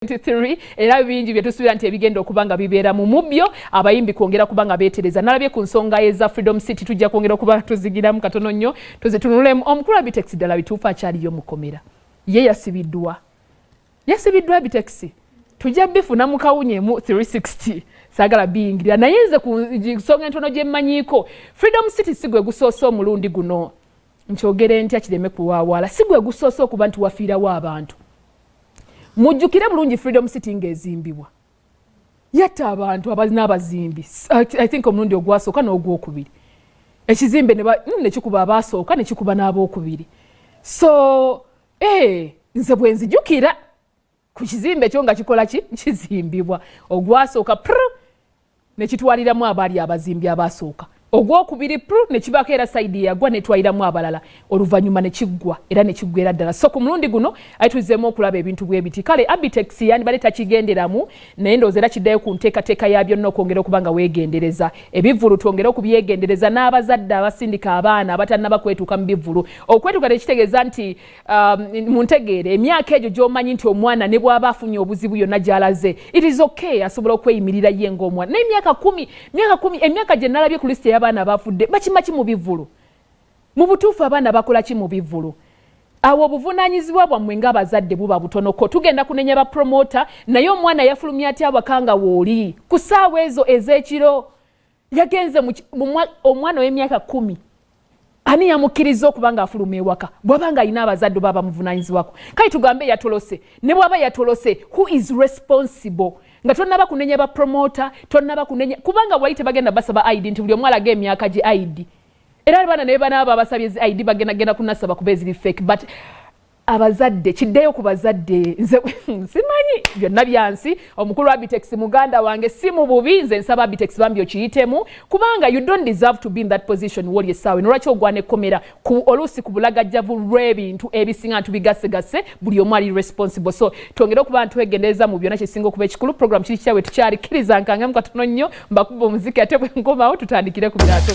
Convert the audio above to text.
23 era bingi bye tusubira nti ebigenda okubanga bibeera mu mubyo abayimbi kwongera kubanga beetereza nalabye ku nsonga eza Freedom City tujja kwongera kuba tuzigiramu katono nnyo tuzitunulemu omukulu wa Abtex Ddala bituufu akyaliyo mukomera ye yasibiddwa Abtex tujja bifuna mu kawunye mu 360 sagala biyingirira naye nze ku nsonga entono gye mmanyiiko Freedom City sigwe gusoose omulundi guno nkyogere ntya kireme kuwaawala sigwe gusoose okuba nti wafiirawo abantu mujjukire bulungi Freedom City ng'ezimbibwa yatta abantu n'abazimbi I think omulundi ogwasooka n'ogwokubiri ekizimbe ne kikuba abaasooka ne kikuba n'abookubiri so nze bwe nzijjukira ku kizimbe ekyo nga kikola kizimbibwa ogwasooka ne kitwaliramu abaali abazimbi abaasooka ogwokubiri ne kibaako era sayidi yagwa ne twaliramu abalala oluvannyuma ne kiggwa era ne kiggwera ddala so ku mulundi guno ayituzeemu okulaba ebintu bwe biti kale Abtex yandibadde takigenderamu naye ndowooza era kiddayo ku nteekateeka ya byonna okwongera okuba nga weegendereza ebivvulu twongere okubyegendereza n'abazadde abasindika abaana abatannaba kwetuuka mu bivvulu okwetuuka tekitegeeza nti mu ntegeere emyaka egyo gy'omanyi nti omwana ne bw'aba afunye obuzibu yonna gy'alaze it is okay asobola okweyimirira ye ng'omwana n'emyaka 10 emyaka gye nalabye ku lisiti abaana bafudde bakimaki mu bivvulu mu butuufu abaana bakola ki mu bivvulu awo obuvunaanyizibwa bwammwe ng'abazadde buba butonoko tugenda kunenya ba promota naye omwana yafulumya atya awakanga wooli ku ssaawa ezo ez'ekiro yagenze omwana w'emyaka 10 ani yamukkiriza okuba nga afuluma ewaka bw'aba nga alina abazadde baba muvunaanyizibwako kale tugambe yatolose ne bw'aba yatolose who is responsible nga tonnaba kunenya ba promota tonnaba kunenya kubanga wali tebagenda basaba ID nti buli omu alaga emyaka gye ID era abaana ne banaba basabye zi ID bagenda kunasaba kuba eziri fake but abazadde kiddeyo ku bazadde nze simanyi byonna byansi omukulu wa Abtex muganda wange si mu bubi nze nsaba Abtex bambi okiyitemu kubanga you don't deserve to be in that position woli esaawe nolwaki ogwana ekkomera ku oluusi ku bulagajjavu lw'ebintu ebisinga ntu bigasigase buli omu ali responsible so twongere okuba ntwegendereza mu byonna kisinga okuba ekikulu program kiri kyawe tukyalikkiriza nkangemu katono nnyo mbakuba omuziki ate bwe nkomawo tutandikire ku biraato